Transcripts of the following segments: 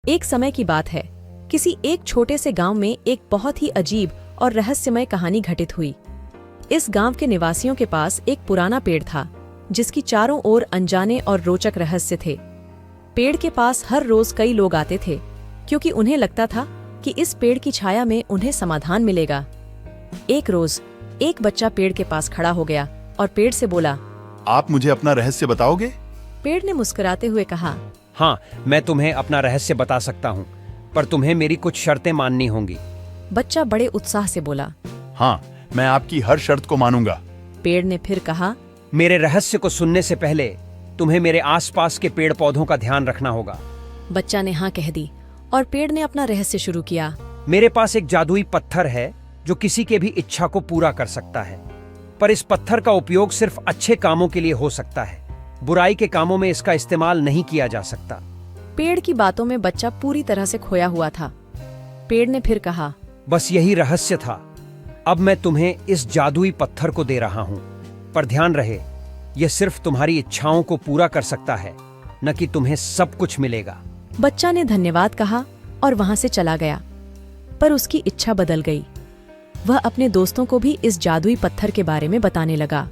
एक समय की बात है, किसी एक छोटे से गांव में एक बहुत ही अजीब और रहस्यमय कहानी घटित हुई। इस गांव के निवासियों के पास एक पुराना पेड़ था, जिसकी चारों ओर अनजाने और रोचक रहस्य थे। पेड़ के पास हर रोज कई लोग आते थे, क्योंकि उन्हें लगता था कि इस पेड़ की छाया में उन्हें समाधान मिलेगा। एक रोज एक बच्चा पेड़ के पास खड़ा हो गया और पेड़ से बोला, आप मुझे अपना रहस्य बताओगे? पेड़ ने मुस्कुराते हुए कहा, हाँ, मैं तुम्हें अपना रहस्य बता सकता हूँ, पर तुम्हें मेरी कुछ शर्तें माननी होंगी। बच्चा बड़े उत्साह से बोला। हाँ, मैं आपकी हर शर्त को मानूंगा। पेड़ ने फिर कहा, मेरे रहस्य को सुनने से पहले तुम्हें मेरे आसपास के पेड़ पौधों का ध्यान रखना होगा। बच्चा ने हाँ कह दी और पेड़ ने अपना रहस्य शुरू किया। मेरे पास एक जादुई पत्थर है जो किसी के भी इच्छा को पूरा कर सकता है, पर इस पत्थर का उपयोग सिर्फ अच्छे कामों के लिए हो सकता है। बुराई के कामों में इसका इस्तेमाल नहीं किया जा सकता। पेड़ की बातों में बच्चा पूरी तरह से खोया हुआ था। पेड़ ने फिर कहा, बस यही रहस्य था। अब मैं तुम्हें इस जादुई पत्थर को दे रहा हूं, पर ध्यान रहे, यह सिर्फ तुम्हारी इच्छाओं को पूरा कर सकता है, न कि तुम्हें सब कुछ मिलेगा। बच्चा ने धन्यवाद कहा और वहां से चला गया, पर उसकी इच्छा बदल गई। वह अपने दोस्तों को भी इस जादुई पत्थर के बारे में बताने लगा।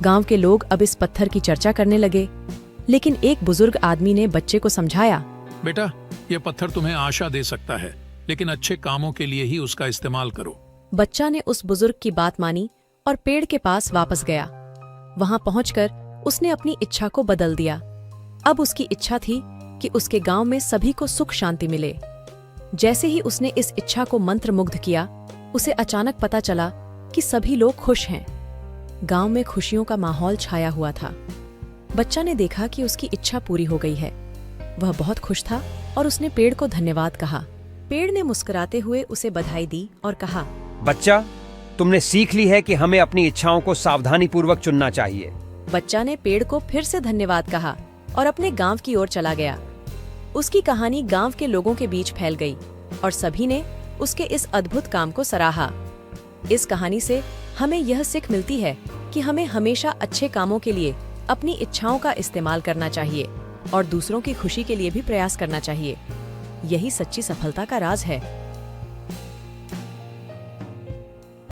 गांव के लोग अब इस पत्थर की चर्चा करने लगे, लेकिन एक बुजुर्ग आदमी ने बच्चे को समझाया, बेटा, यह पत्थर तुम्हें आशा दे सकता है, लेकिन अच्छे कामों के लिए ही उसका इस्तेमाल करो। बच्चा ने उस बुजुर्ग की बात मानी और पेड़ के पास वापस गया। वहां पहुंचकर उसने अपनी इच्छा को बदल दिया। अब उसकी इच्छा थी कि उसके गांव में सभी को सुख शांति मिले। जैसे ही उसने इस इच्छा को मंत्रमुग्ध किया, उसे अचानक पता चला कि सभी लोग खुश हैं। गांव में खुशियों का माहौल छाया हुआ था। बच्चा ने देखा कि उसकी इच्छा पूरी हो गई है। वह बहुत खुश था और उसने पेड़ को धन्यवाद कहा। पेड़ ने मुस्कुराते हुए उसे बधाई दी और कहा, बच्चा, तुमने सीख ली है कि हमें अपनी इच्छाओं को सावधानी पूर्वक चुनना चाहिए। बच्चा ने पेड़ को फिर से धन्यवाद कहा और अपने गांव की ओर चला गया। उसकी कहानी गांव के लोगों के बीच फैल गई और सभी ने उसके इस अद्भुत काम को सराहा। इस कहानी से हमें यह सीख मिलती है कि हमें हमेशा अच्छे कामों के लिए अपनी इच्छाओं का इस्तेमाल करना चाहिए और दूसरों की खुशी के लिए भी प्रयास करना चाहिए। यही सच्ची सफलता का राज है।